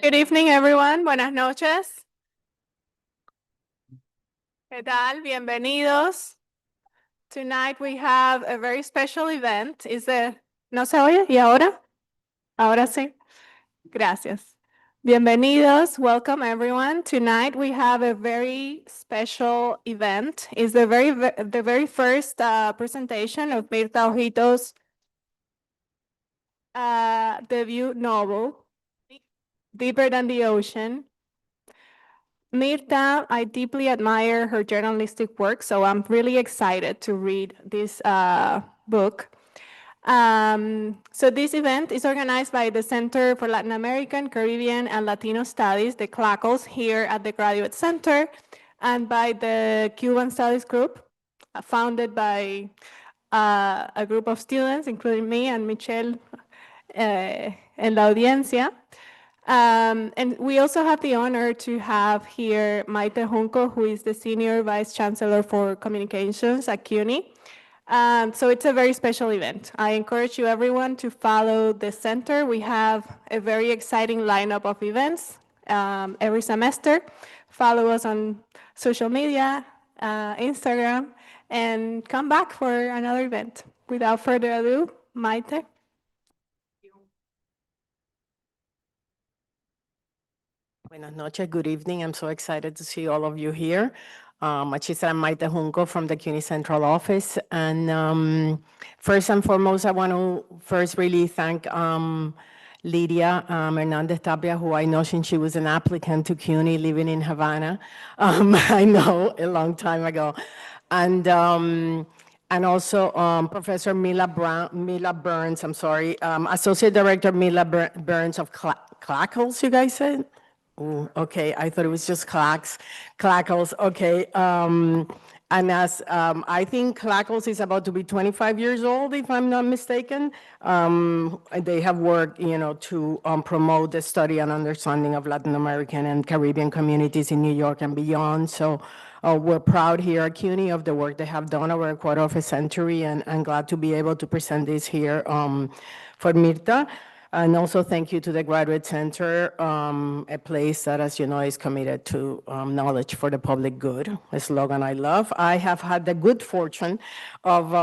Good evening, everyone. Buenas noches. ¿Qué tal? Bienvenidos. Tonight we have a very special event. ¿No se oye? ¿Y ahora? Ahora sí. Gracias. Bienvenidos. Welcome, everyone. Tonight we have a very special event. It's the very first presentation of Mirta Ojito's debut novel, Deeper Than the Ocean. Mirta, I deeply admire her journalistic work, so I'm really excited to read this book. So this event is organized by the Center for Latin American, Caribbean, and Latino Studies, the CLACOS, here at the Graduate Center, and by the Cuban Studies Group, founded by a group of students, including me and Michelle en la audiencia. And we also have the honor to have here Maite Junco, who is the Senior Vice Chancellor for Communications at CUNY. So it's a very special event. I encourage you everyone to follow the center. We have a very exciting lineup of events every semester. Follow us on social media, Instagram, and come back for another event. Without further ado, Maite. Buenas noches, good evening. I'm so excited to see all of you here. She said, I'm Maite Junco from the CUNY Central Office. And first and foremost, I want to first really thank Lydia Hernandez Tapia, who I know since she was an applicant to CUNY living in Havana. I know a long time ago. And also Professor Mila Burns, Associate Director Mila Burns of CLACOS, you guys said? Ooh, okay, I thought it was just CLACOS, okay. And as I think CLACOS is about to be 25 years old, if I'm not mistaken. They have worked, to promote the study and understanding of Latin American and Caribbean communities in New York and beyond. So we're proud here at CUNY of the work they have done over a quarter of a century, and glad to be able to present this here for Mirta. And also thank you to the Graduate Center, a place that, as you know, is committed to knowledge for the public good, a slogan I love. I have had the good fortune of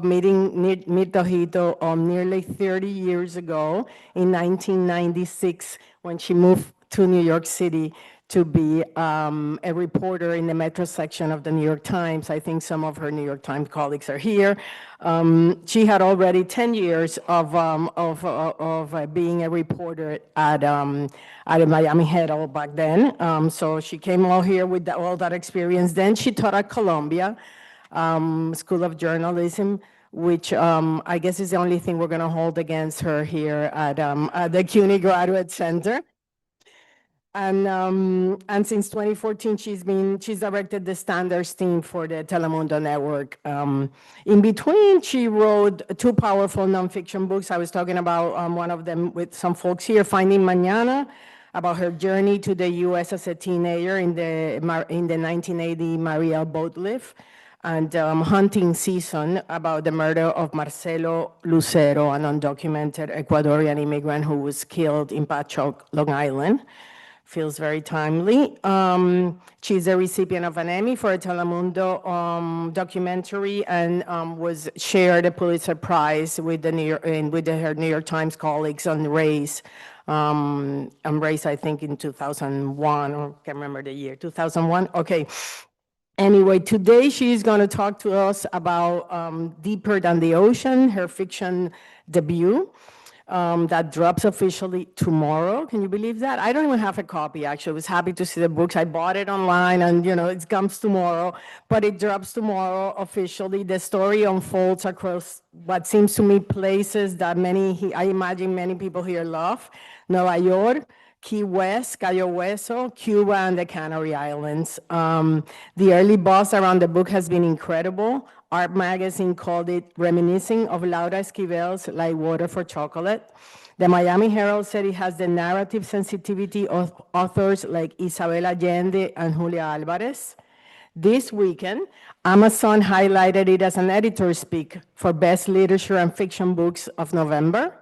meeting Mirta Ojito nearly 30 years ago in 1996 when she moved to New York City to be a reporter in the Metro section of the New York Times. I think some of her New York Times colleagues are here. She had already 10 years of being a reporter at Miami Herald back then. So she came all here with all that experience. Then she taught at Columbia School of Journalism, which I guess is the only thing we're going to hold against her here at the CUNY Graduate Center. And since 2014, she's directed the standards team for the Telemundo network. In between, she wrote two powerful nonfiction books. I was talking about one of them with some folks here, Finding Mañana, about her journey to the U.S. as a teenager in the 1980 Mariel boat lift, and Hunting Season, about the murder of Marcelo Lucero, an undocumented Ecuadorian immigrant who was killed in Patchogue, Long Island. Feels very timely. She's a recipient of an Emmy for a Telemundo documentary, and was shared a Pulitzer Prize with her New York Times colleagues on race. I think in 2001, or can't remember the year, 2001. Okay. Anyway, today she's going to talk to us about Deeper Than the Ocean, her fiction debut. That drops officially tomorrow. Can you believe that? I don't even have a copy, actually. I was happy to see the books. I bought it online, and, it comes tomorrow. But it drops tomorrow officially. The story unfolds across what seems to me places that I imagine many people here love. Nueva York, Key West, Cayo Hueso, Cuba, and the Canary Islands. The early buzz around the book has been incredible. Art Magazine called it reminiscing of Laura Esquivel's Like Water for Chocolate. The Miami Herald said it has the narrative sensitivity of authors like Isabel Allende and Julia Alvarez. This weekend, Amazon highlighted it as an editor's pick for best literature and fiction books of November.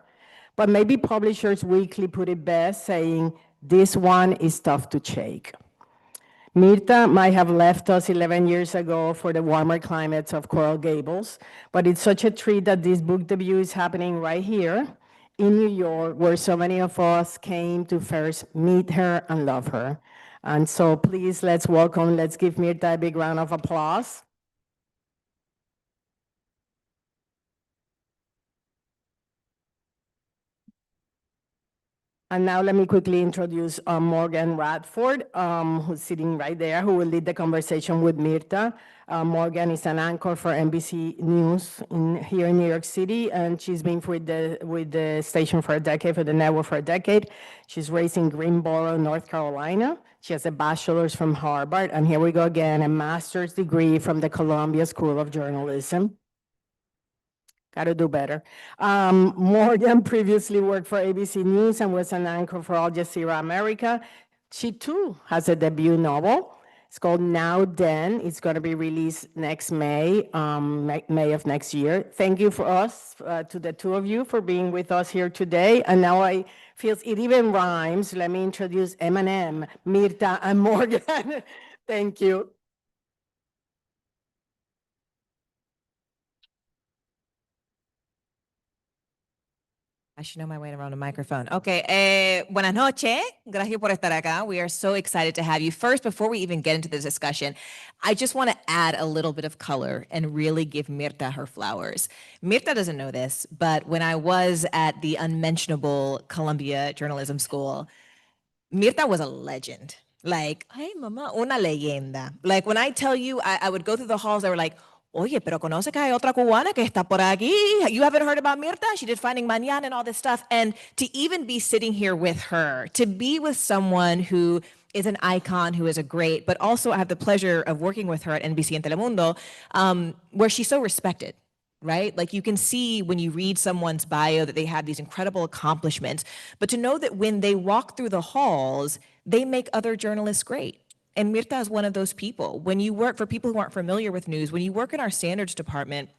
But maybe Publishers Weekly put it best, saying, this one is tough to shake. Mirta might have left us 11 years ago for the warmer climates of Coral Gables, but it's such a treat that this book debut is happening right here in New York, where so many of us came to first meet her and love her. And so please, let's give Mirta a big round of applause. And now let me quickly introduce Morgan Radford, who's sitting right there, who will lead the conversation with Mirta. Morgan is an anchor for NBC News here in New York City, and she's been with the station for a decade, for the network for a decade. She's raised in Greensboro, North Carolina. She has a bachelor's from Harvard, and here we go again, a master's degree from the Columbia School of Journalism. Got to do better. Morgan previously worked for ABC News and was an anchor for Al Jazeera America. She too has a debut novel. It's called Now Then. It's going to be released next May, May of next year. Thank you for us, to the two of you, for being with us here today. And now I feel it even rhymes. Let me introduce M&M, Mirta, and Morgan. Thank you. I should know my way around a microphone. Okay, buenas noches. Gracias por estar acá. We are so excited to have you. First, before we even get into the discussion, I just want to add a little bit of color and really give Mirta her flowers. Mirta doesn't know this, but when I was at the unmentionable Columbia Journalism School, Mirta was a legend. Like, hey, mama, una leyenda. Like, when I tell you, I would go through the halls, they were like, oye, pero conoce que hay otra cubana que está por aquí. You haven't heard about Mirta? She did Finding Mañana and all this stuff. And to even be sitting here with her, to be with someone who is an icon, who is a great, but also I have the pleasure of working with her at NBC and Telemundo, where she's so respected. Right? Like you can see when you read someone's bio that they have these incredible accomplishments, but to know that when they walk through the halls, they make other journalists great. And Mirta is one of those people. When you work, for people who aren't familiar with news, when you work in our standards department,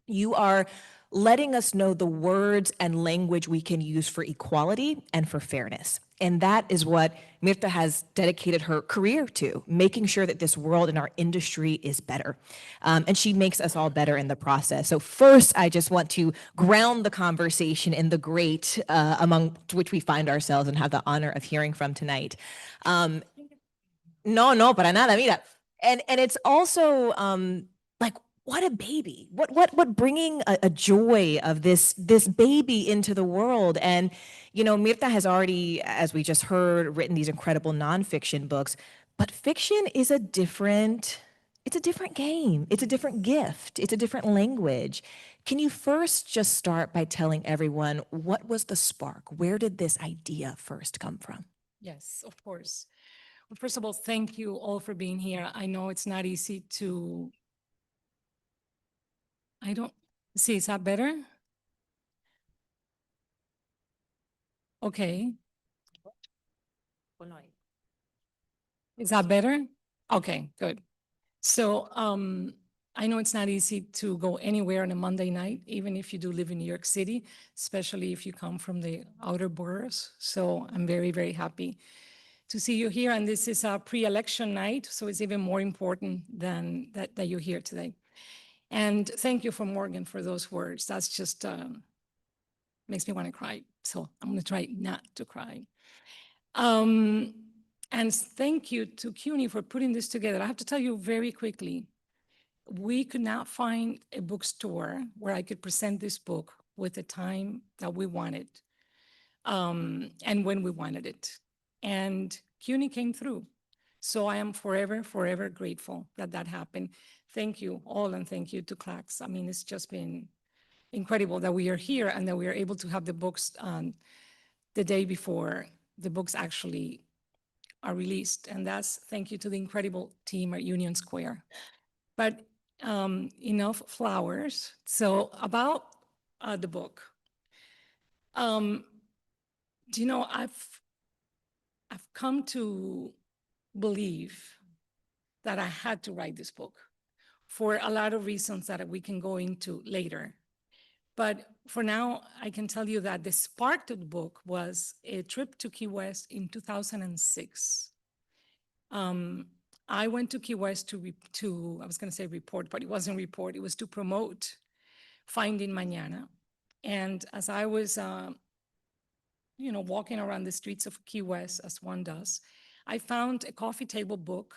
you are letting us know the words and language we can use for equality and for fairness. And that is what Mirta has dedicated her career to, making sure that this world and our industry is better. And she makes us all better in the process. So first, I just want to ground the conversation in the great among which we find ourselves and have the honor of hearing from tonight. No, para nada, mira. And it's also like, what a baby. What bringing a joy of this baby into the world. And, you know, Mirta has already, as we just heard, written these incredible nonfiction books, but fiction is it's a different game. It's a different gift. It's a different language. Can you first just start by telling everyone what was the spark? Where did this idea first come from? Yes, of course. Well, first of all, thank you all for being here. I know it's not easy to, I don't, see, is that better? Okay. Is that better? Okay, good. So I know it's not easy to go anywhere on a Monday night, even if you do live in New York City, especially if you come from the outer boroughs. So I'm very, very happy to see you here. And this is a pre-election night, so it's even more important than that you're here today. And thank you for Morgan for those words. That's just makes me want to cry. So I'm going to try not to cry. And thank you to CUNY for putting this together. I have to tell you very quickly, we could not find a bookstore where I could present this book with the time that we wanted and when we wanted it. And CUNY came through. So I am forever, forever grateful that that happened. Thank you all, and thank you to CLACS. I mean, it's just been incredible that we are here and that we are able to have the books the day before the books actually are released. And that's thank you to the incredible team at Union Square. But enough flowers. So about the book. Do you know, I've come to believe that I had to write this book for a lot of reasons that we can go into later. But for now, I can tell you that the spark to the book was a trip to Key West in 2006. I went to Key West I was going to say report, but it wasn't report, it was to promote Finding Mañana. And as I was, walking around the streets of Key West, as one does, I found a coffee table book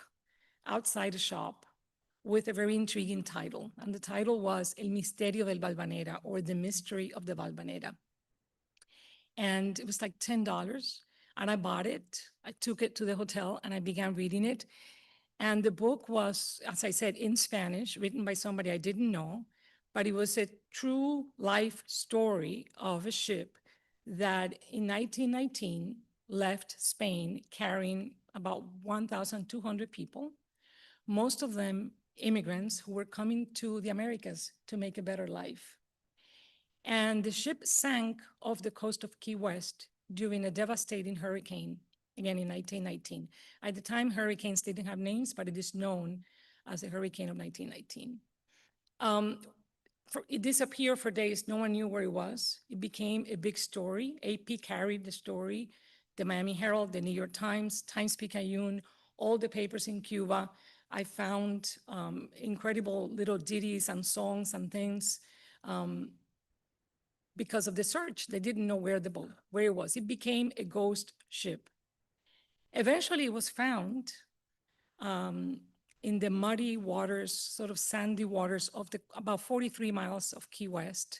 outside a shop with a very intriguing title. And the title was El Misterio del Valvanera, or The Mystery of the Valvanera. And it was like $10. And I bought it. I took it to the hotel and I began reading it. And the book was, as I said, in Spanish, written by somebody I didn't know, but it was a true life story of a ship that in 1919 left Spain carrying about 1,200 people, most of them immigrants who were coming to the Americas to make a better life. And the ship sank off the coast of Key West during a devastating hurricane, again in 1919. At the time, hurricanes didn't have names, but it is known as the hurricane of 1919. It disappeared for days. No one knew where it was. It became a big story. AP carried the story. The Miami Herald, the New York Times, Times-Picayune, all the papers in Cuba. I found incredible little ditties and songs and things because of the search. They didn't know where it was. It became a ghost ship. Eventually, it was found in the muddy waters, sort of sandy waters of about 43 miles of Key West,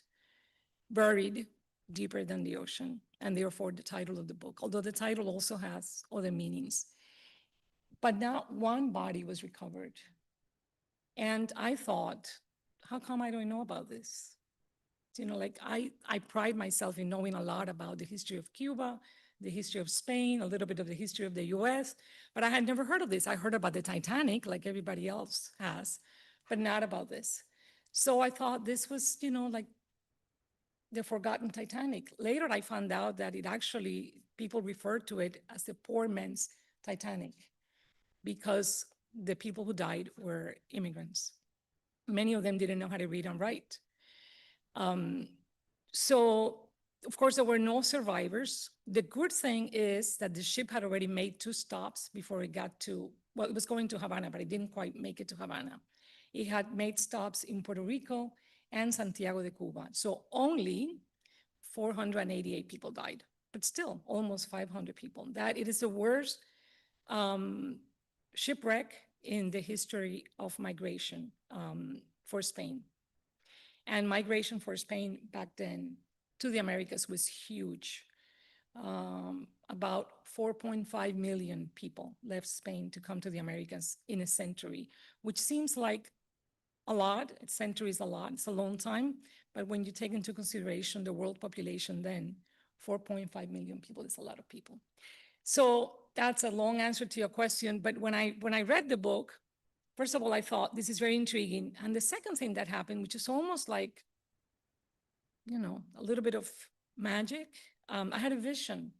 buried deeper than the ocean, and therefore the title of the book, although the title also has other meanings. But not one body was recovered. And I thought, how come I don't know about this? I pride myself in knowing a lot about the history of Cuba, the history of Spain, a little bit of the history of the US, but I had never heard of this. I heard about the Titanic like everybody else has, but not about this. So I thought this was, like the forgotten Titanic. Later, I found out that people referred to it as the poor man's Titanic because the people who died were immigrants. Many of them didn't know how to read and write. So, of course, there were no survivors. The good thing is that the ship had already made 2 stops before it got to, well, it was going to Havana, but it didn't quite make it to Havana. It had made stops in Puerto Rico and Santiago de Cuba. So only 488 people died, but still almost 500 people. That it is the worst shipwreck in the history of migration for Spain. And migration for Spain back then to the Americas was huge. About 4.5 million people left Spain to come to the Americas in a century, which seems like a lot. A century is a lot, it's a long time. But when you take into consideration the world population then, 4.5 million people is a lot of people. So that's a long answer to your question. But when I read the book, first of all, I thought this is very intriguing. And the second thing that happened, which is almost like, a little bit of magic, I had a vision.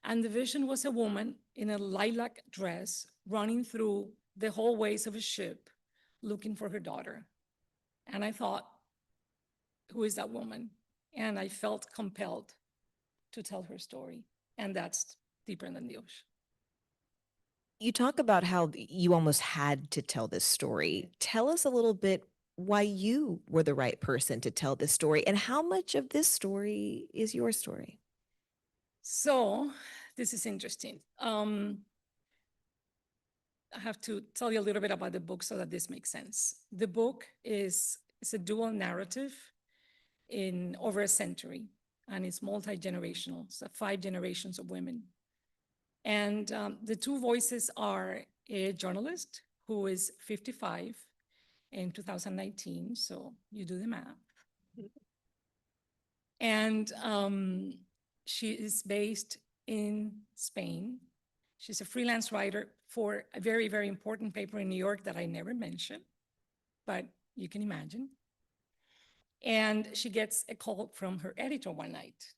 And the vision was a woman in a lilac dress running through the hallways of a ship looking for her daughter. And I thought, who is that woman? And I felt compelled to tell her story. And that's deeper than the ocean. You talk about how you almost had to tell this story. Tell us a little bit why you were the right person to tell this story and how much of this story is your story. So this is interesting. I have to tell you a little bit about the book so that this makes sense. The book is a dual narrative in over a century, and it's multi-generational, so 5 generations of women. And the 2 voices are a journalist who is 55 in 2019, so you do the math. And she is based in Spain. She's a freelance writer for a very, very important paper in New York that I never mentioned, but you can imagine. And she gets a call from her editor one night.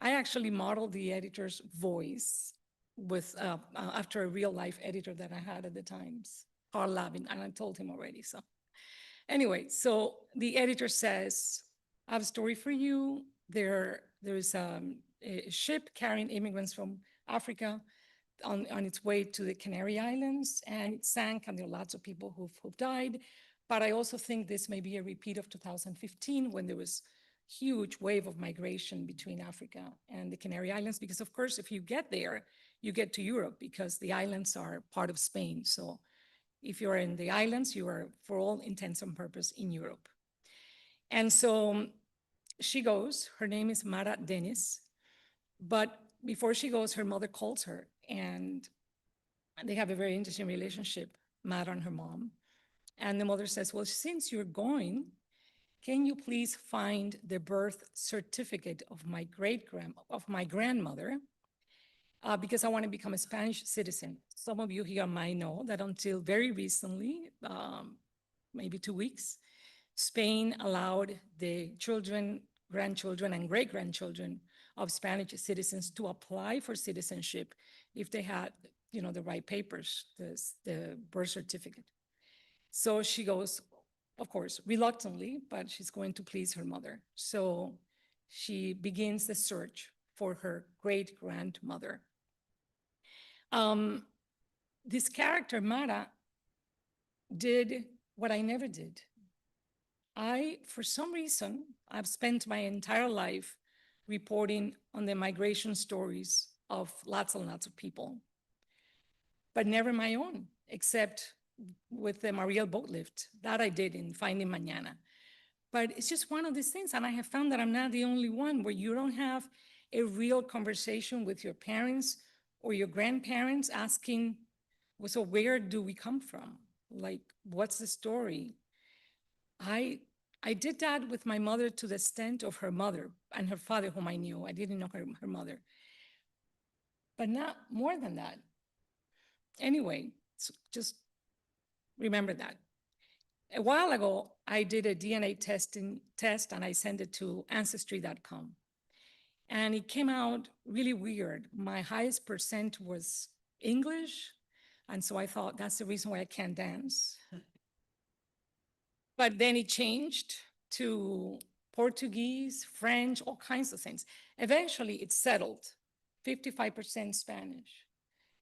I actually modeled the editor's voice with after a real life editor that I had at the Times, Carl Lavin, and I told him already. So anyway, so the editor says, "I have a story for you. There's a ship carrying immigrants from Africa on its way to the Canary Islands, and it sank, and there are lots of people who've died. But I also think this may be a repeat of 2015 when there was huge wave of migration between Africa and the Canary Islands, because of course, if you get there, you get to Europe because the islands are part of Spain. So if you're in the islands, you are, for all intents and purposes, in Europe. And so she goes, her name is Mara Dennis, but before she goes, her mother calls her, and they have a very interesting relationship, Mara and her mom. And the mother says, "Well, since you're going, can you please find the birth certificate of my grandmother, because I want to become a Spanish citizen." Some of you here might know that until very recently, maybe 2 weeks, Spain allowed the children, grandchildren, and great-grandchildren of Spanish citizens to apply for citizenship if they had, the right papers, the birth certificate. So she goes, of course, reluctantly, but she's going to please her mother. So she begins the search for her great-grandmother. This character, Mara, did what I never did. For some reason, I've spent my entire life reporting on the migration stories of lots and lots of people, but never my own, except with the Mariel boat lift. That I did in Finding Mañana. But it's just one of these things, and I have found that I'm not the only one where you don't have a real conversation with your parents or your grandparents asking, well, so where do we come from? Like, what's the story? I did that with my mother to the extent of her mother and her father, whom I knew. I didn't know her mother. But not more than that. Anyway, so just remember that. A while ago, I did a DNA test and I sent it to Ancestry.com. And it came out really weird. My highest percent was English. And so I thought that's the reason why I can't dance. But then it changed to Portuguese, French, all kinds of things. Eventually, it settled, 55% Spanish.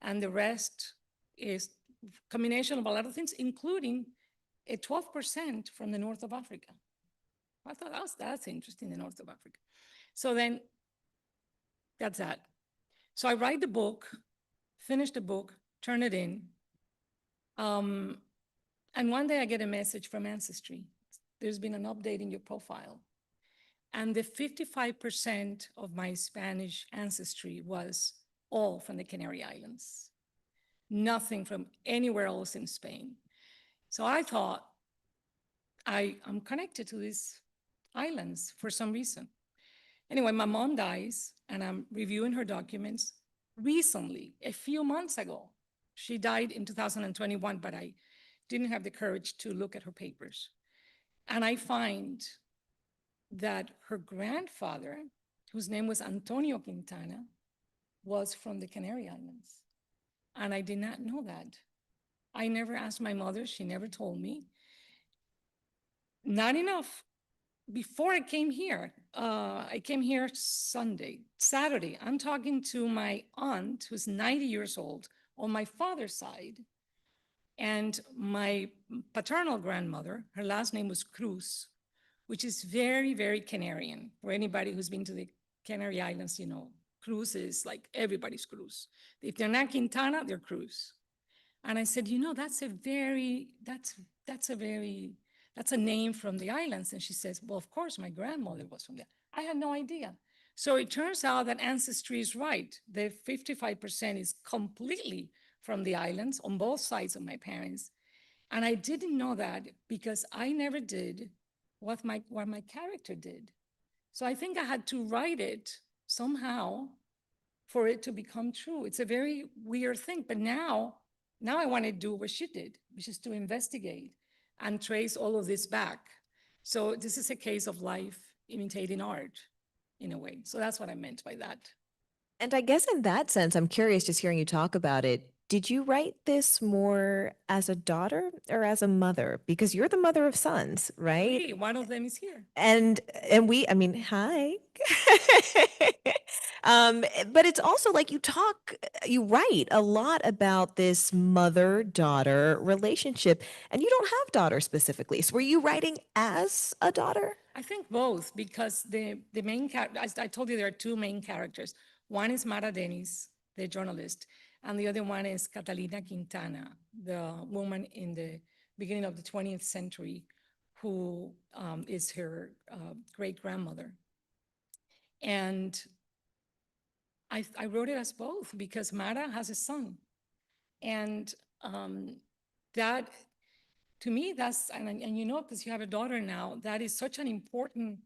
And the rest is a combination of a lot of things, including a 12% from the north of Africa. I thought that's interesting, the north of Africa. So then that's that. So I write the book, finish the book, turn it in. And one day I get a message from Ancestry. There's been an update in your profile. And the 55% of my Spanish ancestry was all from the Canary Islands. Nothing from anywhere else in Spain. So I thought, I'm connected to these islands for some reason. Anyway, my mom dies, and I'm reviewing her documents recently, a few months ago. She died in 2021, but I didn't have the courage to look at her papers. And I find that her grandfather, whose name was Antonio Quintana, was from the Canary Islands. And I did not know that. I never asked my mother, she never told me. Not enough. Before I came here Saturday, I'm talking to my aunt who's 90 years old on my father's side. And my paternal grandmother, her last name was Cruz, which is very, very Canarian. For anybody who's been to the Canary Islands, Cruz is like everybody's Cruz. If they're not Quintana, they're Cruz. And I said, that's a name from the islands. And she says, well, of course, my grandmother was from there. I had no idea. So it turns out that Ancestry is right. The 55% is completely from the islands on both sides of my parents. And I didn't know that because I never did what my character did. So I think I had to write it somehow for it to become true. It's a very weird thing, but now I want to do what she did, which is to investigate and trace all of this back. So this is a case of life imitating art. in a way. So that's what I meant by that. And I guess in that sense, I'm curious just hearing you talk about it. Did you write this more as a daughter or as a mother? Because you're the mother of sons, right? Hey, one of them is here. And we, I mean, hi. But it's also like you write a lot about this mother-daughter relationship, and you don't have daughters specifically. So were you writing as a daughter? I think both, because the main character, I told you there are two main characters. One is Mara Dennis, the journalist, and the other one is Catalina Quintana, the woman in the beginning of the 20th century who is her great grandmother. And I wrote it as both because Mara has a son. And that, to me, that's, and you know, because you have a daughter now, that is such an important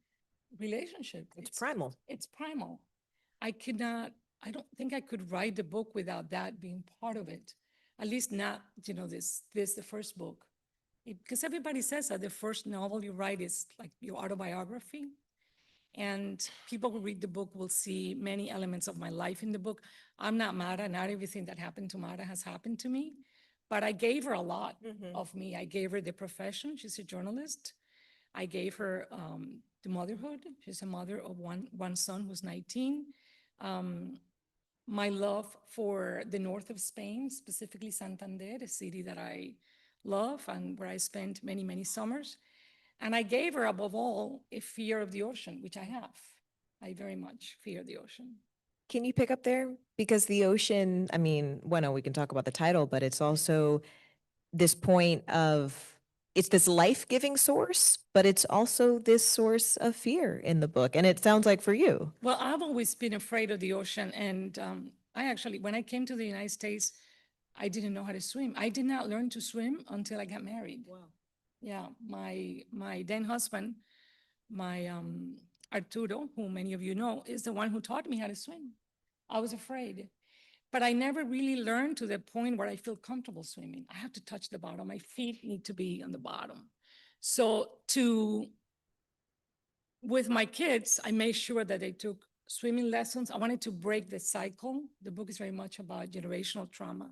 relationship. It's primal. It's primal. I could not, I don't think I could write the book without that being part of it. At least not, you know, the first book. Because everybody says that the first novel you write is like your autobiography. And people who read the book will see many elements of my life in the book. I'm not Mara. Not everything that happened to Mara has happened to me, but I gave her a lot of me. I gave her the profession. She's a journalist. I gave her the motherhood. She's a mother of one son who's 19. My love for the north of Spain, specifically Santander, a city that I love and where I spent many, many summers. And I gave her, above all, a fear of the ocean, which I have. I very much fear the ocean. Can you pick up there? Because the ocean, I mean, bueno, we can talk about the title, but it's also this point of it's this life-giving source, but it's also this source of fear in the book. And it sounds like for you. Well, I've always been afraid of the ocean. And I actually, when I came to the United States, I didn't know how to swim. I did not learn to swim until I got married. Wow. Yeah, my then husband, my Arturo, who many of you know, is the one who taught me how to swim. I was afraid, but I never really learned to the point where I feel comfortable swimming. I have to touch the bottom. My feet need to be on the bottom. So with my kids, I made sure that they took swimming lessons. I wanted to break the cycle. The book is very much about generational trauma.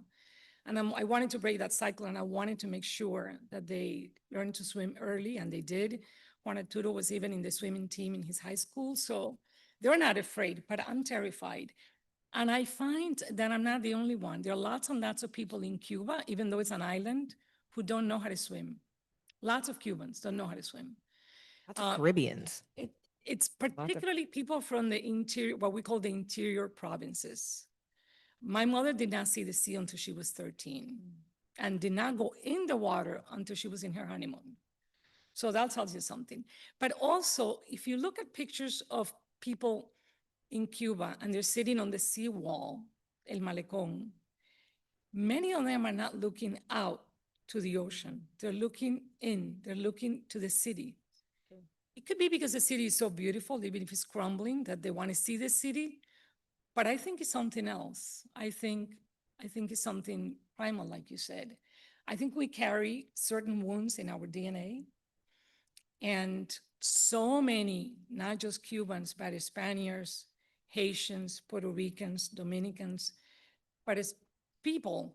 And I wanted to break that cycle, and I wanted to make sure that they learned to swim early, and they did. Juan Arturo was even in the swimming team in his high school, so they're not afraid, but I'm terrified. And I find that I'm not the only one. There are lots and lots of people in Cuba, even though it's an island, who don't know how to swim. Lots of Cubans don't know how to swim. Lots of Caribbeans. It's particularly people from the interior, what we call the interior provinces. My mother did not see the sea until she was 13 and did not go in the water until she was in her honeymoon. So that tells you something. But also, if you look at pictures of people in Cuba and they're sitting on the seawall, El Malecón, many of them are not looking out to the ocean. They're looking in, they're looking to the city. It could be because the city is so beautiful, even if it's crumbling, that they want to see the city. But I think it's something else. I think it's something primal, like you said. I think we carry certain wounds in our DNA. And so many, not just Cubans, but Spaniards, Haitians, Puerto Ricans, Dominicans, but it's people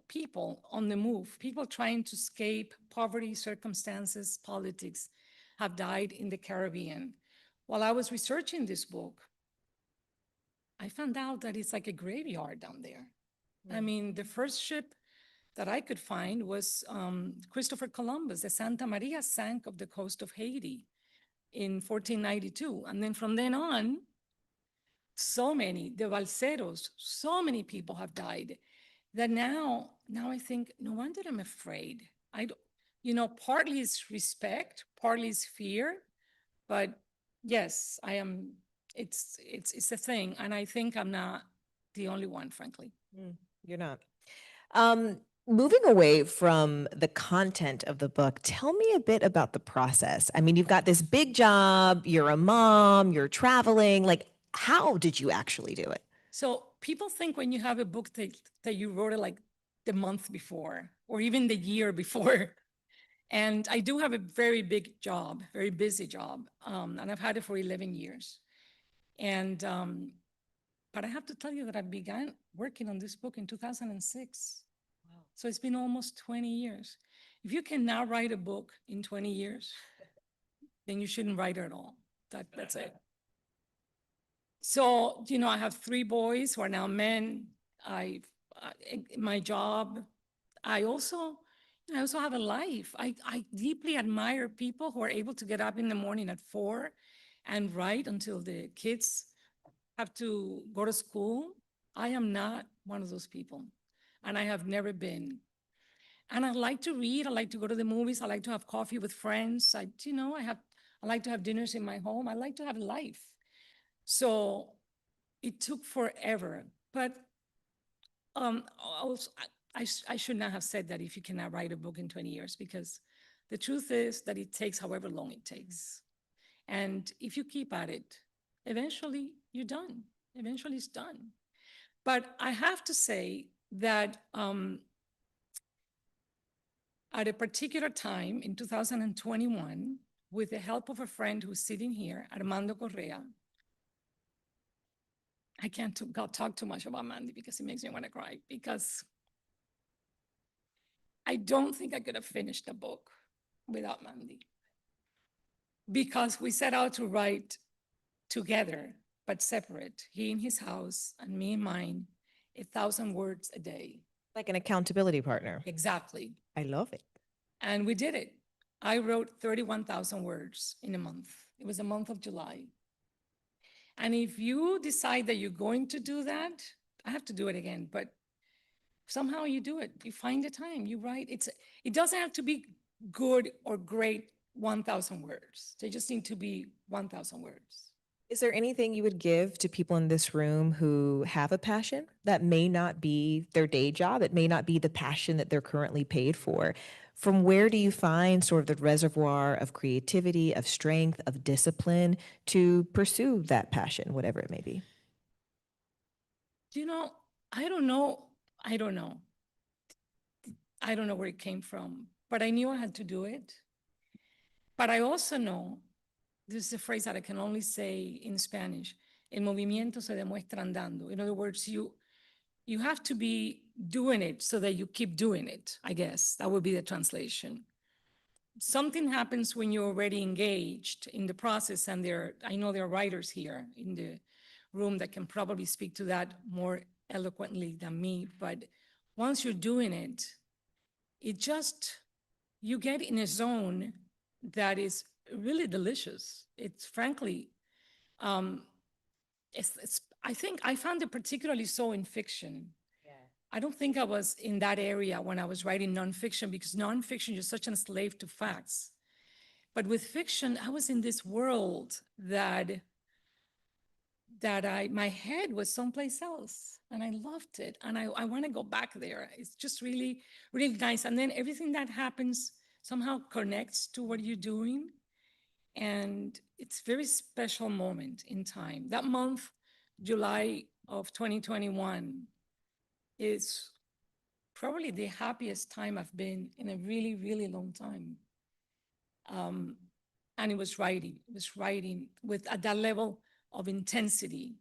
on the move, people trying to escape poverty, circumstances, politics, have died in the Caribbean. While I was researching this book, I found out that it's like a graveyard down there. I mean, the first ship that I could find was Christopher Columbus. The Santa Maria sank off the coast of Haiti in 1492. And then from then on, so many, the Balseros, so many people have died that now I think, no wonder I'm afraid. Partly it's respect, partly it's fear, but yes, I am, it's a thing. And I think I'm not the only one, frankly. You're not. Moving away from the content of the book, tell me a bit about the process. I mean, you've got this big job, you're a mom, you're traveling. Like, how did you actually do it? So people think when you have a book that you wrote it like the month before or even the year before. And I do have a very big job, very busy job. And I've had it for 11 years. And, but I have to tell you that I began working on this book in 2006. So it's been almost 20 years. If you cannot write a book in 20 years, then you shouldn't write it at all. That's it. So, I have 3 boys who are now men. My job, I also have a life. I deeply admire people who are able to get up in the morning at 4 and write until the kids have to go to school. I am not one of those people, and I have never been. And I like to read. I like to go to the movies. I like to have coffee with friends. I like to have dinners in my home. I like to have a life. So it took forever, but also, I should not have said that if you cannot write a book in 20 years, because the truth is that it takes however long it takes. And if you keep at it, eventually you're done. Eventually it's done. But I have to say that at a particular time in 2021, with the help of a friend who's sitting here, Armando Correa, I can't talk too much about Mandy because it makes me want to cry, because I don't think I could have finished the book without Mandy, because we set out to write together, but separate. He in his house and me in mine, 1,000 words a day. Like an accountability partner. Exactly. I love it. And we did it. I wrote 31,000 words in a month. It was the month of July. And if you decide that you're going to do that, I have to do it again, but somehow you do it. You find the time, you write. It doesn't have to be good or great 1,000 words. They just need to be 1,000 words. Is there anything you would give to people in this room who have a passion that may not be their day job? It may not be the passion that they're currently paid for. From where do you find sort of the reservoir of creativity, of strength, of discipline to pursue that passion, whatever it may be? I don't know. I don't know. I don't know where it came from, but I knew I had to do it. But I also know, this is a phrase that I can only say in Spanish, el movimiento se demuestra andando. In other words, you have to be doing it so that you keep doing it, I guess. That would be the translation. Something happens when you're already engaged in the process, and I know there are writers here in the room that can probably speak to that more eloquently than me, but once you're doing it, you get in a zone that is really delicious. It's frankly, I think I found it particularly so in fiction. I don't think I was in that area when I was writing nonfiction, because nonfiction, you're such a slave to facts. But with fiction, I was in this world that my head was someplace else, and I loved it, and I want to go back there. It's just really, really nice. And then everything that happens somehow connects to what you're doing, and it's a very special moment in time. That month, July of 2021, is probably the happiest time I've been in a really, really long time. And it was writing with at that level of intensity.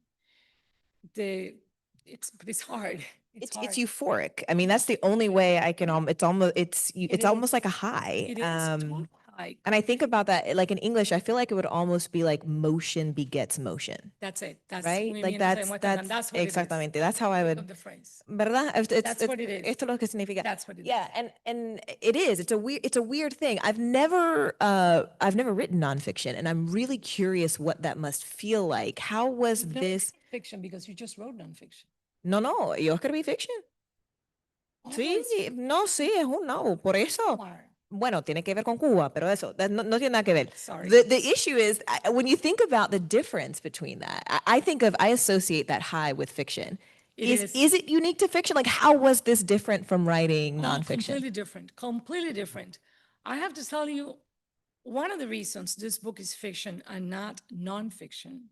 It's hard. It's hard. euphoric. I mean, that's the only way I can. It's almost like a high. It is total high. And I think about that, like in English, I feel like it would almost be like motion begets motion. That's it. That's Right? Like that's what exactamente. That's how I would. The phrase. ¿Verdad? That's what it is. Esto es lo que significa. That's what it is. Yeah, and it is. It's a weird thing. I've never written nonfiction, and I'm really curious what that must feel like. How was You've never this? written fiction, because you just wrote nonfiction. No, yo escribí fiction. Sí, no, sí, es un no. Por eso. Bueno, tiene que ver con Cuba, pero eso, no tiene nada que ver. Sorry. The issue is, when you think about the difference between that, I associate that high with fiction. Is it unique to fiction? Like, how was this different from writing nonfiction? Completely different. I have to tell you, one of the reasons this book is fiction and not nonfiction,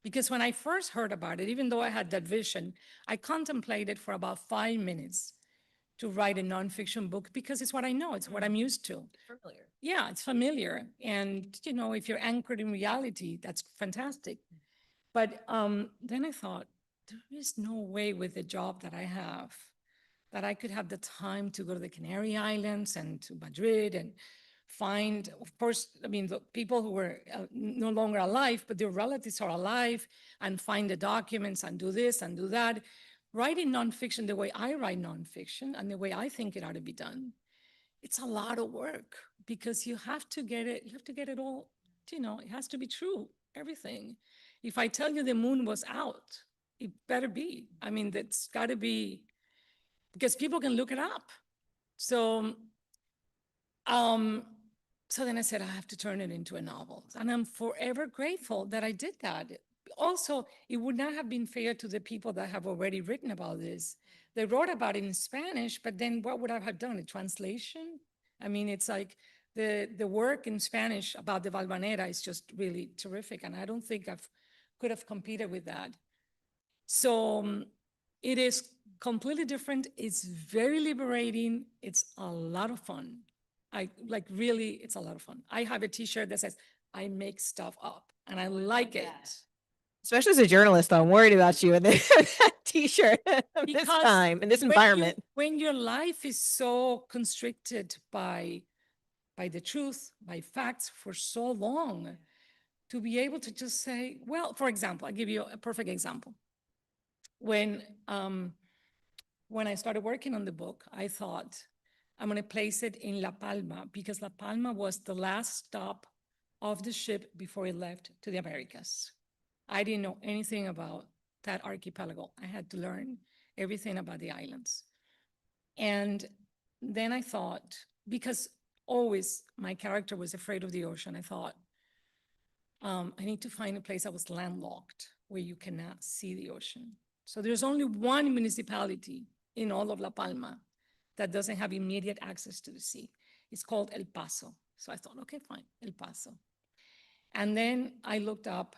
because when I first heard about it, even though I had that vision, I contemplated for about 5 minutes to write a nonfiction book, because it's what I know, it's what I'm used to. Familiar. Yeah, it's familiar. And, if you're anchored in reality, that's fantastic. But then I thought, there is no way with the job that I have that I could have the time to go to the Canary Islands and to Madrid and find, of course, I mean, the people who were no longer alive, but their relatives are alive, and find the documents and do this and do that. Writing nonfiction the way I write nonfiction and the way I think it ought to be done, it's a lot of work because you have to get it all, it has to be true, everything. If I tell you the moon was out, it better be. I mean, that's got to be, because people can look it up. So, um, so then I said, I have to turn it into a novel. And I'm forever grateful that I did that. Also, it would not have been fair to the people that have already written about this. They wrote about it in Spanish, but then what would I have done? A translation? I mean, it's like the work in Spanish about the Valvanera is just really terrific. And I don't think I could have competed with that. So it is completely different. It's very liberating. It's a lot of fun. Really, it's a lot of fun. I have a t-shirt that says, I make stuff up, and I like it. Especially as a journalist, I'm worried about you in this t-shirt this Because time, in this when environment. when your life is so constricted by the truth, by facts for so long, to be able to just say, well, for example, I'll give you a perfect example. When I started working on the book, I thought I'm going to place it in La Palma because La Palma was the last stop of the ship before it left to the Americas. I didn't know anything about that archipelago. I had to learn everything about the islands. And then I thought, because always my character was afraid of the ocean, I thought, I need to find a place that was landlocked where you cannot see the ocean. So there's only one municipality in all of La Palma that doesn't have immediate access to the sea. It's called El Paso. So I thought, okay, fine, El Paso. And then I looked up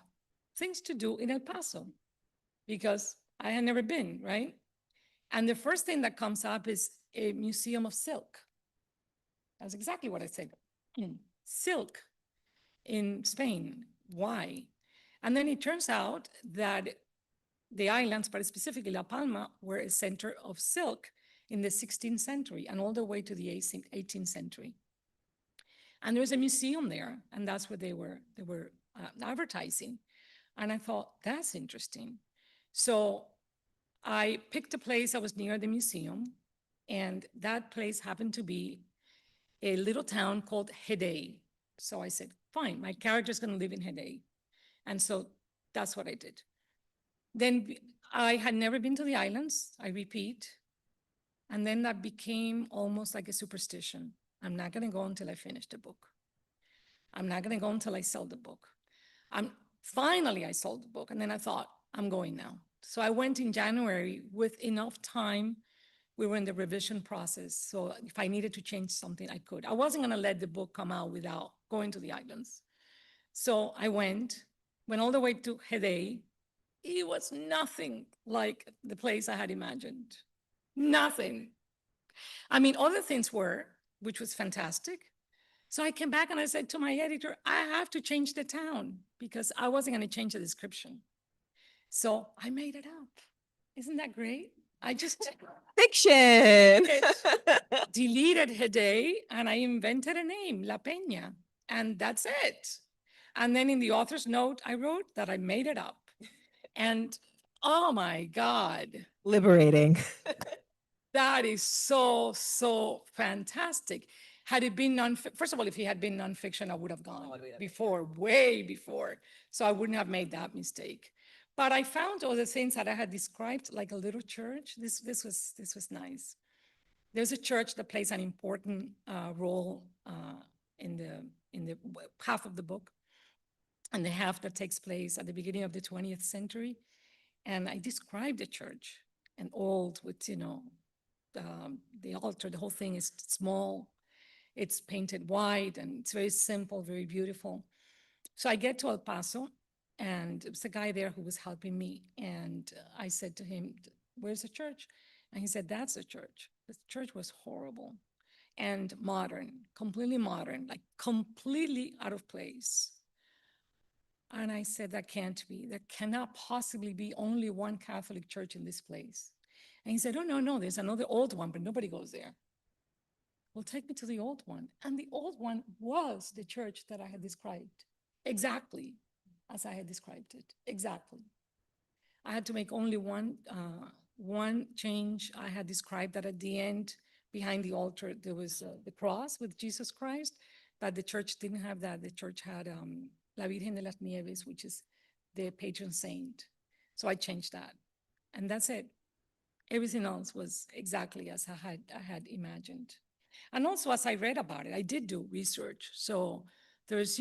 things to do in El Paso because I had never been, right? And the first thing that comes up is a museum of silk. That's exactly what I said. Silk in Spain. Why? And then it turns out that the islands, but specifically La Palma, were a center of silk in the 16th century and all the way to the 18th century. And there's a museum there, and that's what they were advertising. And I thought, that's interesting. So I picked a place that was near the museum, and that place happened to be a little town called Hedey. So I said, fine, my character's gonna live in Hedey. And so that's what I did. Then I had never been to the islands, I repeat. And then that became almost like a superstition. I'm not gonna go until I finish the book. I'm not gonna go until I sell the book. Finally, I sold the book, and then I thought, I'm going now. So I went in January with enough time. We were in the revision process, so if I needed to change something, I could. I wasn't gonna let the book come out without going to the islands. So I went all the way to Hedey. It was nothing like the place I had imagined. Nothing. I mean, other things were, which was fantastic. So I came back and I said to my editor, I have to change the town because I wasn't going to change the description. So I made it up. Isn't that great? I just Fiction. deleted Hedey and I invented a name, La Peña, and that's it. And then in the author's note, I wrote that I made it up. And oh my God. Liberating. That is so, so fantastic. Had it been first of all, if he had been nonfiction, I would have gone before, way before. So I wouldn't have made that mistake. But I found all the things that I had described, like a little church. This was nice. There's a church that plays an important role in the half of the book, and the half that takes place at the beginning of the 20th century. And I described the church, and old with, the altar, the whole thing is small. It's painted white, and it's very simple, very beautiful. So I get to El Paso, and it was a guy there who was helping me. And I said to him, where's the church? And he said, that's the church. The church was horrible and modern, completely modern, like completely out of place. And I said, that can't be. There cannot possibly be only one Catholic church in this place. And he said, oh, no, no, there's another old one, but nobody goes there. Well, take me to the old one. And the old one was the church that I had described, exactly as I had described it, exactly. I had to make only one change. I had described that at the end, behind the altar, there was the cross with Jesus Christ, but the church didn't have that. The church had La Virgen de las Nieves, which is the patron saint. So I changed that, and that's it. Everything else was exactly as I had imagined. And also, as I read about it, I did do research. So there's,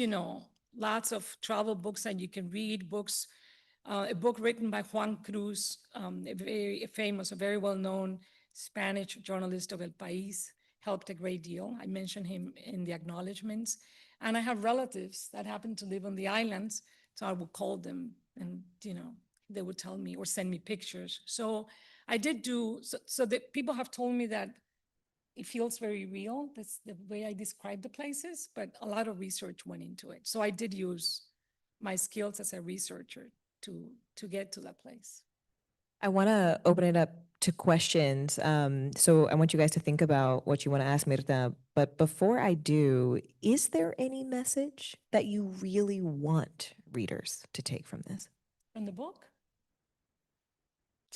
lots of travel books that you can read, books, a book written by Juan Cruz, a very famous, a very well-known Spanish journalist of El País, helped a great deal. I mentioned him in the acknowledgements. And I have relatives that happen to live on the islands, so I would call them and, they would tell me or send me pictures. So I did do, so that people have told me that it feels very real. That's the way I describe the places, but a lot of research went into it. So I did use my skills as a researcher to get to that place. I want to open it up to questions. So I want you guys to think about what you want to ask Mirta. But before I do, is there any message that you really want readers to take from this? From the book?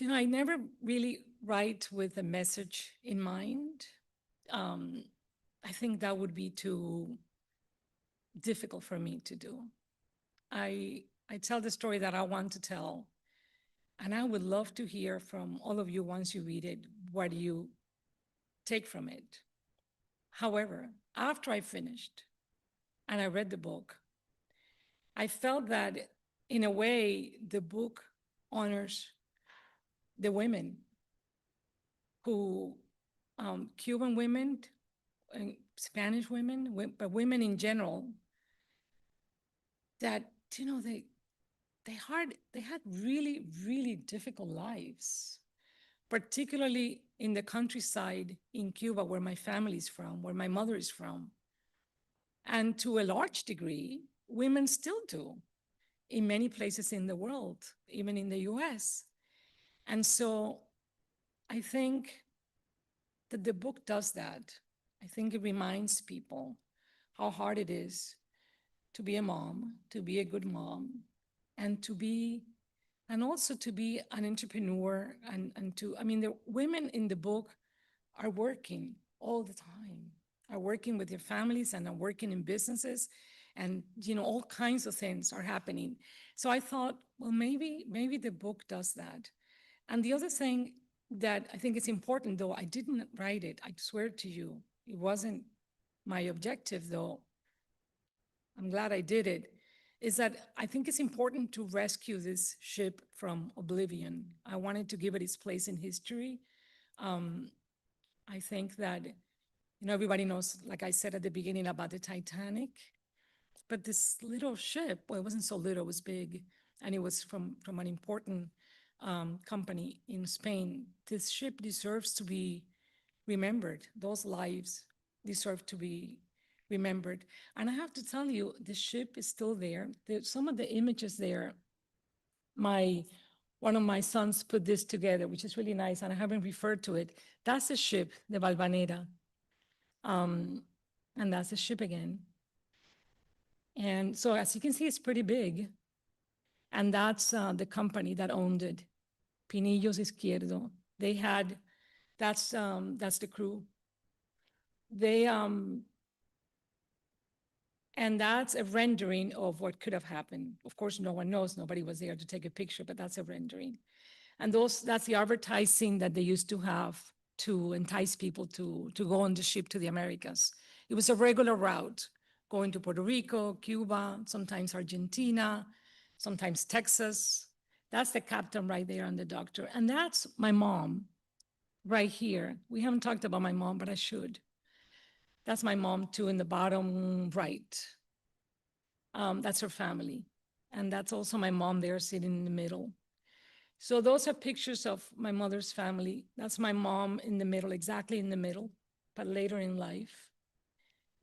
I never really write with a message in mind. I think that would be too difficult for me to do. I tell the story that I want to tell, and I would love to hear from all of you once you read it, what you take from it. However, after I finished and I read the book, I felt that in a way, the book honors the women who, Cuban women, and Spanish women, but women in general, that, they had really, really difficult lives, particularly in the countryside in Cuba, where my family's from, where my mother is from. And to a large degree, women still do in many places in the world, even in the US. And so I think that the book does that. I think it reminds people how hard it is to be a mom, to be a good mom, and also to be an entrepreneur, and the women in the book are working all the time, are working with their families and are working in businesses, and all kinds of things are happening. So I thought, well, maybe the book does that. And the other thing that I think is important, though I didn't write it, I swear to you, it wasn't my objective, though I'm glad I did it, is that I think it's important to rescue this ship from oblivion. I wanted to give it its place in history. I think that, everybody knows, like I said at the beginning, about the Titanic, but this little ship, well, it wasn't so little, it was big, and it was from an important company in Spain. This ship deserves to be remembered. Those lives deserve to be remembered. And I have to tell you, the ship is still there. Some of the images there, one of my sons put this together, which is really nice, and I haven't referred to it. That's the ship, the Valvanera. And that's the ship again. And so as you can see, it's pretty big. And that's the company that owned it, Pinillos Izquierdo. They had, that's the crew. They, and that's a rendering of what could have happened. Of course, no one knows, nobody was there to take a picture, but that's a rendering. And that's the advertising that they used to have to entice people to go on the ship to the Americas. It was a regular route, going to Puerto Rico, Cuba, sometimes Argentina, sometimes Texas. That's the captain right there and the doctor. And that's my mom right here. We haven't talked about my mom, but I should. That's my mom too in the bottom right. That's her family. And that's also my mom there sitting in the middle. So those are pictures of my mother's family. That's my mom in the middle, exactly in the middle, but later in life.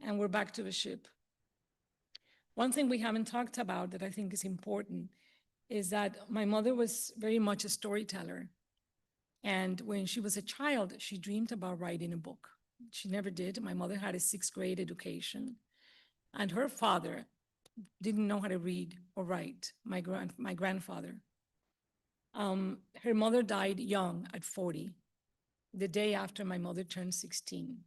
And we're back to the ship. One thing we haven't talked about that I think is important is that my mother was very much a storyteller. And when she was a child, she dreamed about writing a book. She never did. My mother had a sixth grade education, and her father didn't know how to read or write, my grandfather. Her mother died young at 40, the day after my mother turned 16.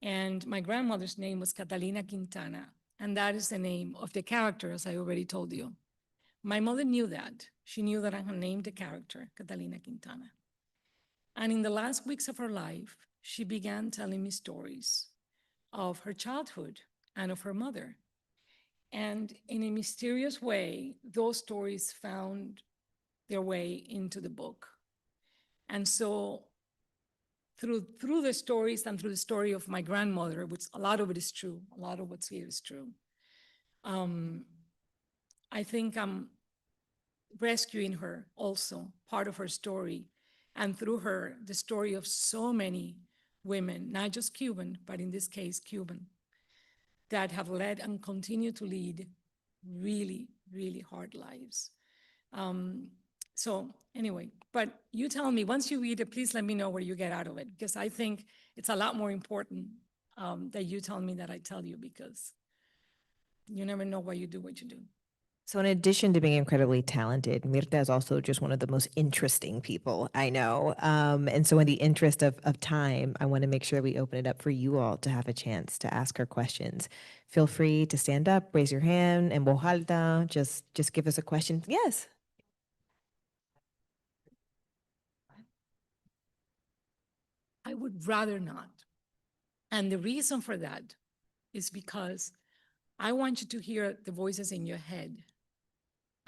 And my grandmother's name was Catalina Quintana, and that is the name of the character, as I already told you. My mother knew that. She knew that I had named the character, Catalina Quintana. And in the last weeks of her life, she began telling me stories of her childhood and of her mother. And in a mysterious way, those stories found their way into the book. And so through the stories and through the story of my grandmother, which a lot of it is true, a lot of what's here is true, I think I'm rescuing her also, part of her story, and through her, the story of so many women, not just Cuban, but in this case, Cuban, that have led and continue to lead really, really hard lives. So anyway, but you tell me, once you read it, please let me know what you get out of it, because I think it's a lot more important that you tell me that I tell you, because you never know why you do what you do. So in addition to being incredibly talented, Mirta is also just one of the most interesting people I know. And so in the interest of time, I want to make sure we open it up for you all to have a chance to ask her questions. Feel free to stand up, raise your hand, and voz alta, just give us a question. Yes. I would rather not. And the reason for that is because I want you to hear the voices in your head.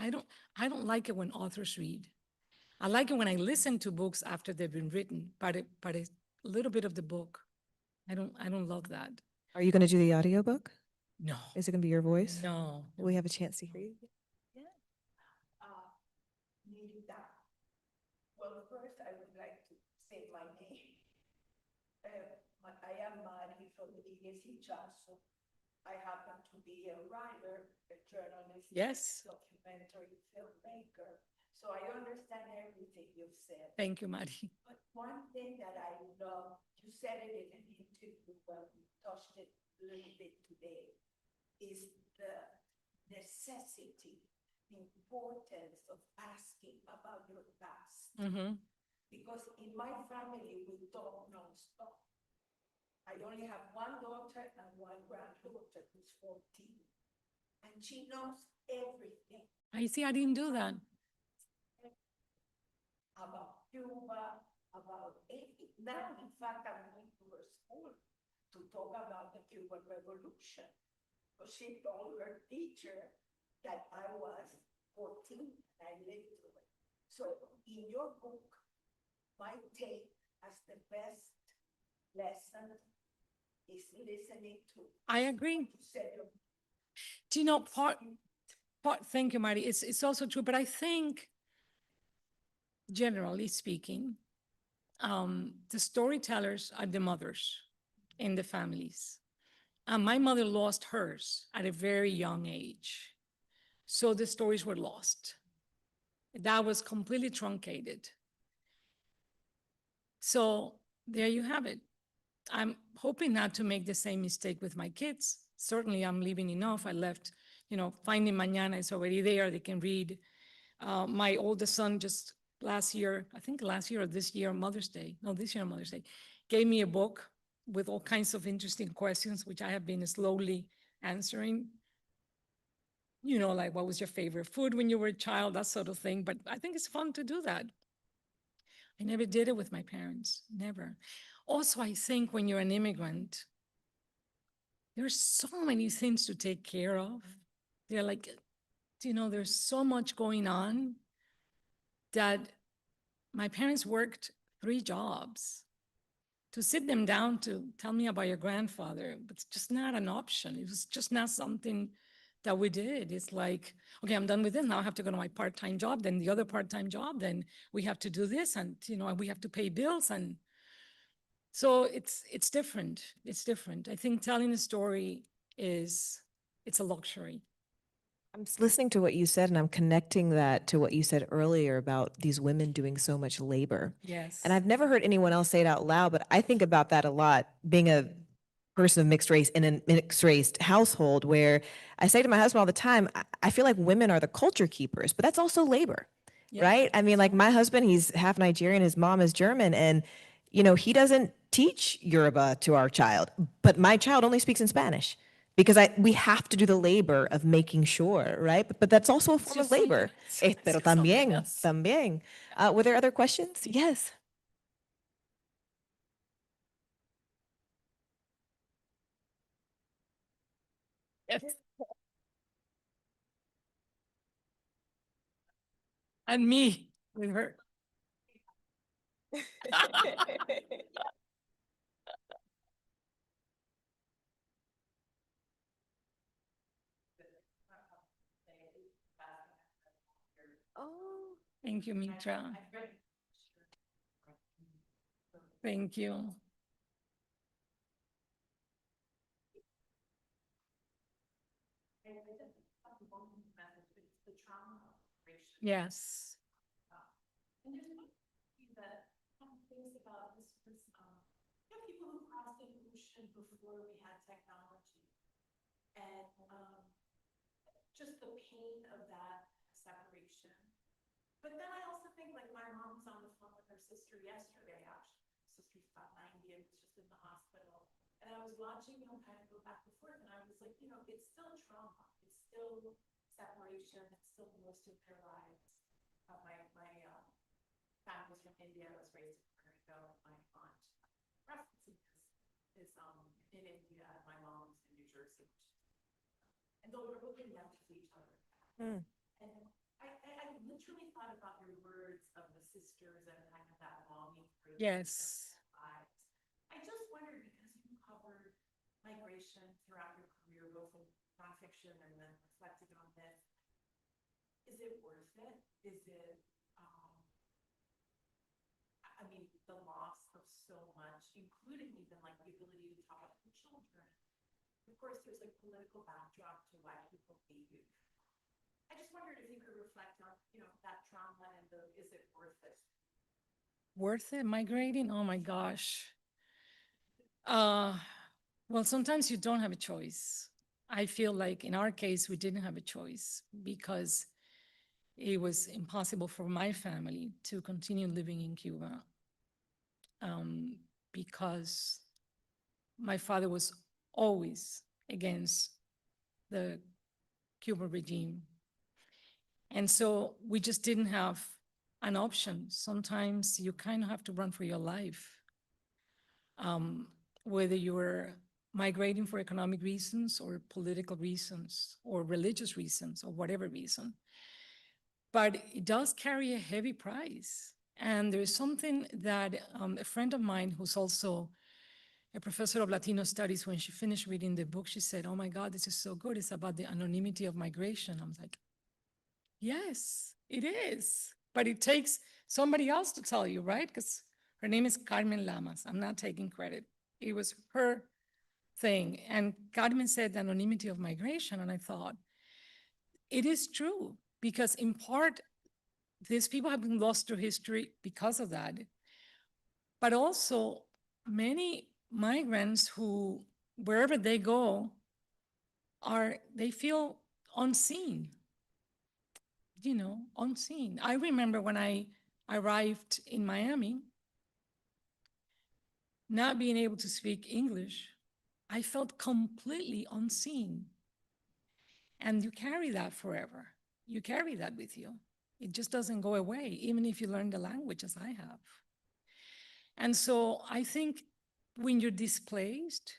I don't like it when authors read. I like it when I listen to books after they've been written, but a little bit of the book. I don't love that. Are you going to do the audiobook? No. Is it going to be your voice? No. Will we have a chance to hear you? Mirta. Well, first I would like to say my name. I am Mari Rodriguez Hichazo. I happen to be a writer, a journalist, Yes. documentary filmmaker. So I understand everything you've said. Thank you, Mari. But one thing that I love, you said it in an interview when we touched it a little bit today, is the necessity, the importance of asking about your past. Mm-hmm. Because in my family, we talk nonstop. I only have one daughter and one granddaughter who's 14. And she knows everything I see, I didn't do that. about Cuba, about everything. Now, in fact, I'm going to her school to talk about the Cuban Revolution. Because she told her teacher that I was 14 and I lived through it. So in your book, my take as the best lesson is listening to. I agree. You said your Do you know, thank you, Mari. It's also true, but I think, generally speaking, the storytellers are the mothers in the families. My mother lost hers at a very young age. So the stories were lost. That was completely truncated. So there you have it. I'm hoping not to make the same mistake with my kids. Certainly I'm leaving enough. I left, Finding Mañana is already there. They can read. My oldest son just last year or this year, Mother's Day, gave me a book with all kinds of interesting questions, which I have been slowly answering. Like what was your favorite food when you were a child, that sort of thing. But I think it's fun to do that. I never did it with my parents, never. Also, I think when you're an immigrant, there's so many things to take care of. They're like, there's so much going on that my parents worked 3 jobs. To sit them down to tell me about your grandfather, it's just not an option. It was just not something that we did. It's like, okay, I'm done with this. Now I have to go to my part-time job, then the other part-time job, then we have to do this, and we have to pay bills. And so it's different. It's different. I think telling a story is It's a luxury. I'm listening to what you said, and I'm connecting that to what you said earlier about these women doing so much labor. Yes. And I've never heard anyone else say it out loud, but I think about that a lot, being a person of mixed race in a mixed race household, where I say to my husband all the time, I feel like women are the culture keepers, but that's also labor, Yeah. right? I mean, like my husband, he's half Nigerian, his mom is German, and you know, he doesn't teach Yoruba to our child, but my child only speaks in Spanish because we have to do the labor of making sure, right? But that's also a form of just something labor. else. Eh, It's pero just something también, else. también. Were there other questions? Yes. Yes. And me with her. Oh. Thank you, Mitra. Thank you. Yes. And there's one thing that things about this was, people who crossed the ocean before we had technology. And just the pain of that separation. But then I also think, like, my mom was on the phone with her sister yesterday, actually. My sister's about 90 and was just in the hospital. And I was watching them kind of go back and forth, and I was like, it's still trauma. It's still separation. It's still most of their lives. My family's from India. I was raised in Puerto Rico. My aunt Rasmussen is in India, and my mom's in New Jersey. And they were looking next to each other. Hmm. And I literally thought about your words of the sisters and kind of that longing for Yes. lives. I just wondered, because you covered migration throughout your career, both in nonfiction and then reflecting on this, is it worth it? Is it, I mean, the loss of so much, including even like the ability to talk to children. Of course, there's a political backdrop to why people leave. I just wondered if you could reflect on, that trauma and is it worth it? Worth it migrating? Oh my gosh. Well, sometimes you don't have a choice. I feel like in our case, we didn't have a choice because it was impossible for my family to continue living in Cuba, because my father was always against the Cuba regime. And so we just didn't have an option. Sometimes you kind of have to run for your life, whether you're migrating for economic reasons or political reasons or religious reasons or whatever reason. But it does carry a heavy price. And there's something that a friend of mine who's also a professor of Latino studies, when she finished reading the book, she said, "Oh my God, this is so good. It's about the anonymity of migration." I was like, yes, it is. But it takes somebody else to tell you, right? Because her name is Carmen Lamas. I'm not taking credit. It was her thing. And Carmen said the anonymity of migration. And I thought, it is true, because in part, these people have been lost through history because of that. But also, many migrants who, wherever they go, they feel unseen, unseen. I remember when I arrived in Miami, not being able to speak English, I felt completely unseen. And you carry that forever. You carry that with you. It just doesn't go away, even if you learn the language as I have. And so I think when you're displaced,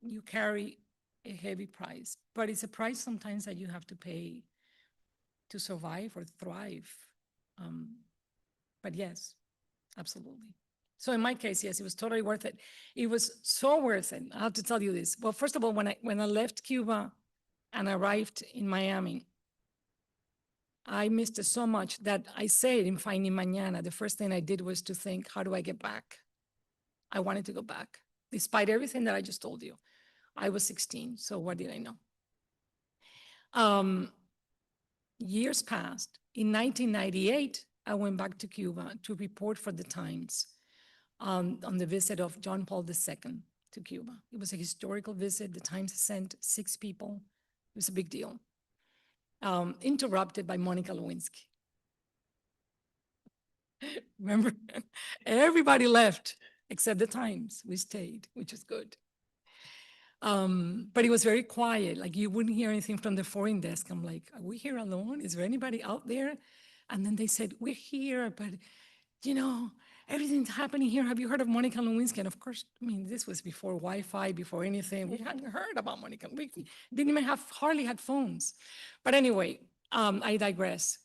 you carry a heavy price, but it's a price sometimes that you have to pay to survive or thrive. But yes, absolutely. So in my case, yes, it was totally worth it. It was so worth it. I have to tell you this. Well, first of all, when I left Cuba and arrived in Miami, I missed it so much that I said in Finding Mañana, the first thing I did was to think, how do I get back? I wanted to go back, despite everything that I just told you. I was 16, so what did I know? Years passed. In 1998, I went back to Cuba to report for the Times on the visit of John Paul II to Cuba. It was a historical visit. The Times sent 6 people. It was a big deal. Interrupted by Monica Lewinsky. Remember, everybody left except the Times. We stayed, which is good. But it was very quiet. Like you wouldn't hear anything from the foreign desk. I'm like, are we here alone? Is there anybody out there? And then they said, we're here, but you know, everything's happening here. Have you heard of Monica Lewinsky? And of course, I mean, this was before Wi-Fi, before anything. We hadn't heard about Monica. We didn't even hardly had phones. But anyway, I digress.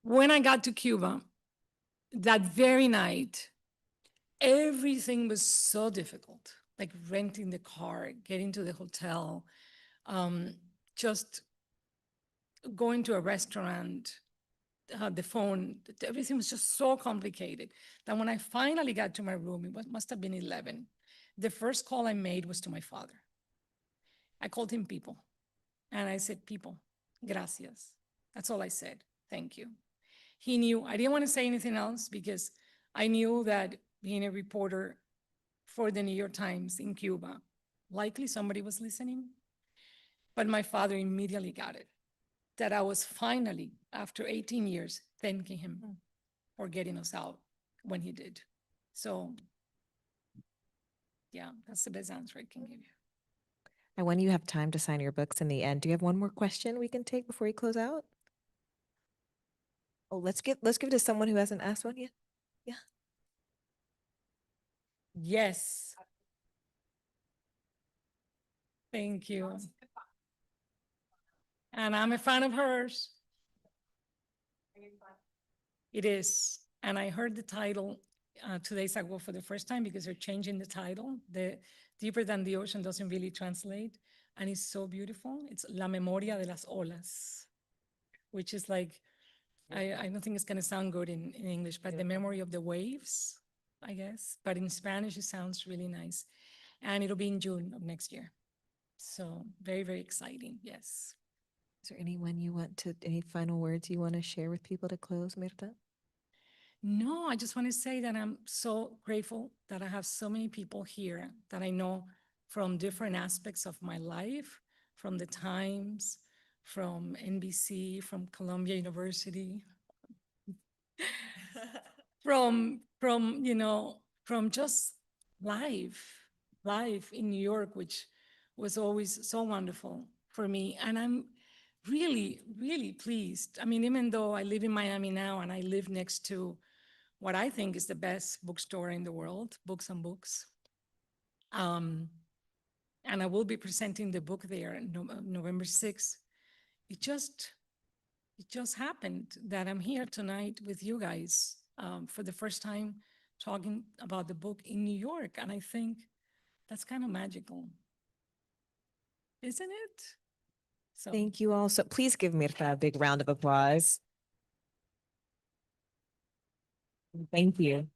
When I got to Cuba, that very night, everything was so difficult, like renting the car, getting to the hotel, just going to a restaurant, the phone, everything was just so complicated that when I finally got to my room, must have been 11. The first call I made was to my father. I called him People, and I said, People, gracias. That's all I said, thank you. He knew, I didn't want to say anything else because I knew that being a reporter for the New York Times in Cuba, likely somebody was listening, but my father immediately got it, that I was finally, after 18 years, thanking him for getting us out when he did. So yeah, that's the best answer I can give you. And when you have time to sign your books in the end, do you have one more question we can take before you close out? Oh, let's give it to someone who hasn't asked one yet. Yeah. Yes. Thank you. And I'm a fan of hers. It is. And I heard the title 2 days ago for the first time because they're changing the title. The Deeper Than the Ocean doesn't really translate. And it's so beautiful. It's La Memoria de las Olas, which is like, I don't think it's going to sound good in English, but the memory of the waves, I guess. But in Spanish, it sounds really nice. And it'll be in June of next year. So very, very exciting. Yes. Is there any final words you want to share with people to close, Mirta? No, I just want to say that I'm so grateful that I have so many people here that I know from different aspects of my life, from the Times, from NBC, from Columbia University, from just life in New York, which was always so wonderful for me. And I'm really, really pleased. I mean, even though I live in Miami now and I live next to what I think is the best bookstore in the world, Books and Books. And I will be presenting the book there November 6th. It just happened that I'm here tonight with you guys for the first time talking about the book in New York. And I think that's kind of magical, isn't it? So Thank you all. So please give Mirta a big round of applause. Thank you.